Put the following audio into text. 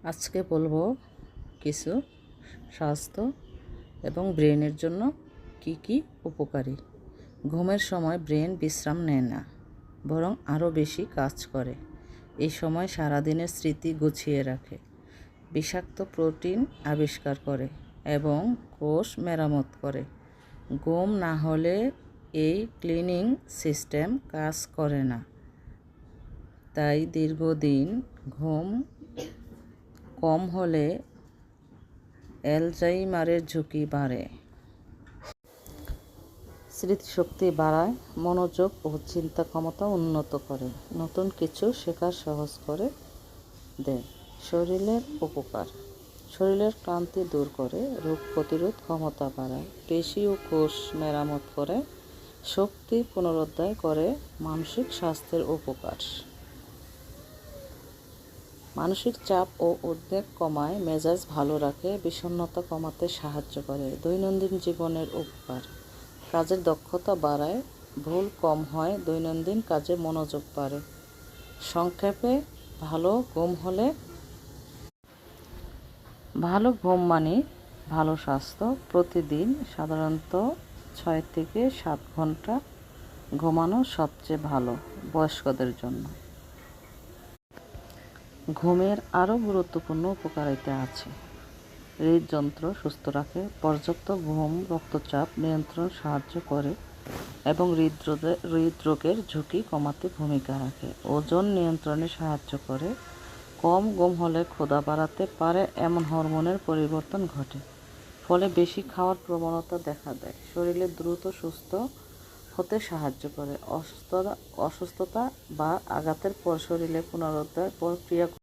আজকে বলবো কিছু স্বাস্থ্য এবং ব্রেনের জন্য কি কি উপকারী। ঘুমের সময় ব্রেন বিশ্রাম নেয় না, বরং আরও বেশি কাজ করে। এই সময় সারাদিনের স্মৃতি গুছিয়ে রাখে, বিষাক্ত প্রোটিন আবিষ্কার করে এবং কোষ মেরামত করে। ঘুম না হলে এই ক্লিনিং সিস্টেম কাজ করে না, তাই দীর্ঘদিন ঘুম কম হলে অ্যালজাইমারের ঝুঁকি বাড়ে। স্মৃতিশক্তি বাড়ায়, মনোযোগ ও চিন্তা ক্ষমতা উন্নত করে, নতুন কিছু শেখা সহজ করে দেয়। শরীরের উপকার: শরীরের ক্লান্তি দূর করে, রোগ প্রতিরোধ ক্ষমতা বাড়ায়, পেশি ও কোষ মেরামত করে, শক্তি পুনরুদ্ধার করে। মানসিক স্বাস্থ্যের উপকার: মানসিক চাপ ও উদ্বেগ কমায়, মেজাজ ভালো রাখে, বিষণ্ণতা কমাতে সাহায্য করে। দৈনন্দিন জীবনের উপকার: কাজের দক্ষতা বাড়ায়, ভুল কম হয়, দৈনন্দিন কাজে মনোযোগ বাড়ে। সংক্ষেপে, ভালো ঘুম মানে ভালো স্বাস্থ্য। প্রতিদিন সাধারণত 6 থেকে 7 ঘন্টা ঘুমানো সবচেয়ে ভালো বয়স্কদের জন্য। ঘুমের আরও গুরুত্বপূর্ণ উপকারিতা আছে। হৃদযন্ত্র সুস্থ রাখে, পর্যাপ্ত ঘুম রক্তচাপ নিয়ন্ত্রণে সাহায্য করে এবং হৃদরোগের ঝুঁকি কমাতে ভূমিকা রাখে। ওজন নিয়ন্ত্রণে সাহায্য করে, কম ঘুম হলে ক্ষুধা বাড়াতে পারে এমন হরমোনের পরিবর্তন ঘটে, ফলে বেশি খাওয়ার প্রবণতা দেখা দেয়। শরীরে দ্রুত সুস্থ হতে সাহায্য করে, অসুস্থতা বা আঘাতের পর শরীরে পুনরুদ্ধার প্রক্রিয়া